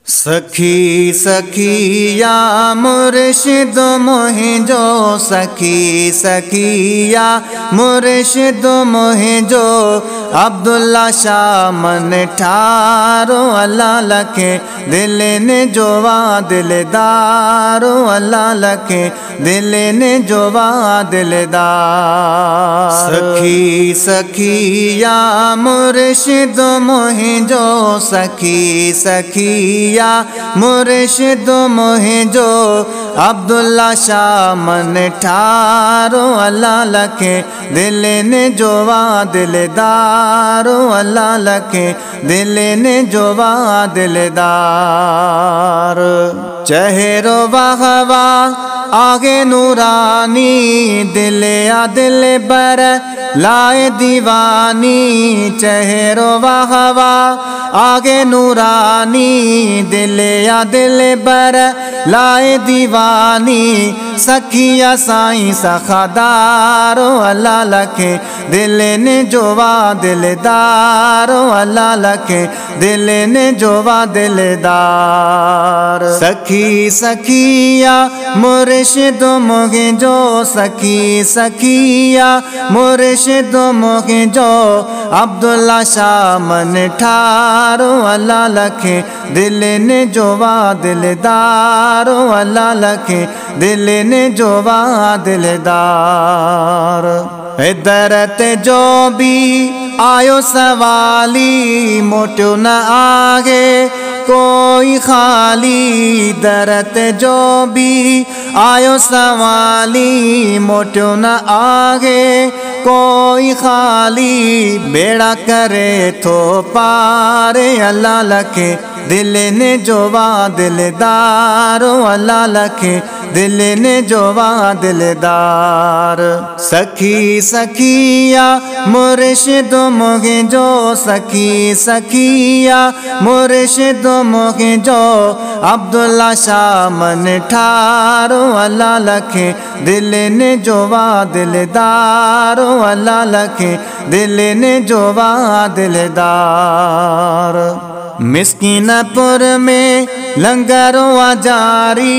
सखी सखिया मुर्शिद मुहिंजो सखी सखिया मुर्शिद मुहिंजो अब्दुल्ला शाह मन ठारो अल्लाह लखे दिल ने जोवा दिलदारो अल्लाह लखे दिल ने जोवा दिलदार। सखी सखिया मुर्शिद मुहिंजो सखी सखिया मुर्शिद मुहिंजो अब्दुल्ला शाह मन ठारो अल्लाह लखे दिल ने जोवा दिलदारो अल्लाह लखे दिल ने जोवा दिलदार। चेहरो वाहवा आगे नूरानी दिल या दिल बर लाए दीवानी। चेहरो वाहवा आगे नूरानी दिल या दिल बर लाए दीवानी। सखिया साईं सखादारो अल्लाह लखे दिल ने जोवा दिलदारो अल्लाह लखे दिल ने जोवा दिलदार। सखी सखिया मुर्शिद मुहिंजो सखी सखिया मुर्शिद मुहिंजो अब्दुल्ला शाह मन ठारो अल्लाह लखे दिल ने जोवा दिलदारो अल्लाह लखे दिल ने जोवा दिलदार। दरत जो भी आयो सवाली मोटो न आगे कोई खाली। दरत जो भी आयो सवाली मोटो न आगे कोई खाली। बेड़ा करे तो पारे अल्लाह लखे दिल ने जोवा दिलदारो अल्लाह लखे दिल ने जोवा दिलदार। सखी सखिया मुर्शिद मुहिंजो सखी सखिया मुर्शिद मुहिंजो अब्दुल्ला शाह मन ठारो अल्लाह लखे दिल ने जोवा दिलदारो अल्लाह लखे दिल ने जोवा दिलदार। मिस्कीनपुर में लंगरो जारी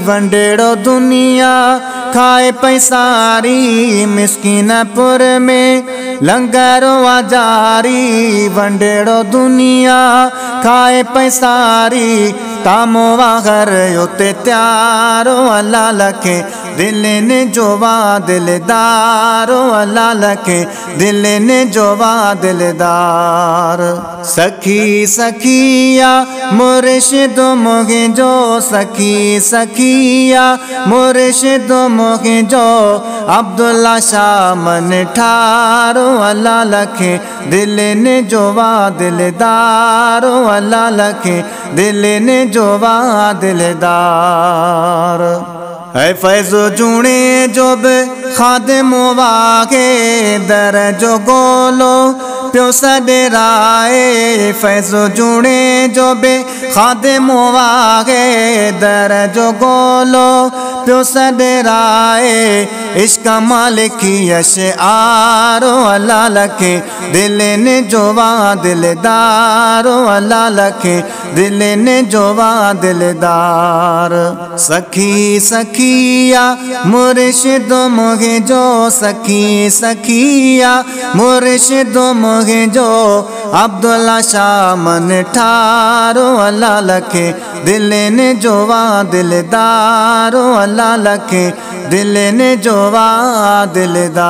वंडेड़ो दुनिया खाए पैसारी। मिस्कीनपुर में लंगरो जारी वंडेड़ो दुनिया खाए पैसारी। तामो वागर उते त्यारो अल्लाह लखे दिल ने जोवा दिलदारो अल्लाह लखे दिल ने जोवा दिलदार। सखी सखिया मुर्शिद मुहिंजो सखी सखिया मुर्शिद मुहिंजो अब्दुल्ला शाह मन ठारो अल्लाह लखे दिल ने जोवा दिलदारो अल्लाह लखे दिल ने जोवा दिलदार। है फैज़ो जूणे जो बे खादिम वागे दर जो गोलो प्यो सडेराए। फैज़ो जूणे जो बे खादिम वागे दर जो गोलो प्यो सडेराए। इश्क मालिकी अशआरो अल्लाह लखे दिल ने जोवा दिलदारो अल्लाह लखे दिल ने जोवा दिलदार। सखी सखिया मुर्शिद मुहिंजो सखी सखिया मुर्शिद मुहिंजो अब्दुल्ला शाह मन ठारो अल्लाह लखे दिल ने जोवा दिलदारो अल्लाह लखे दिल ने जोवा दिलदार।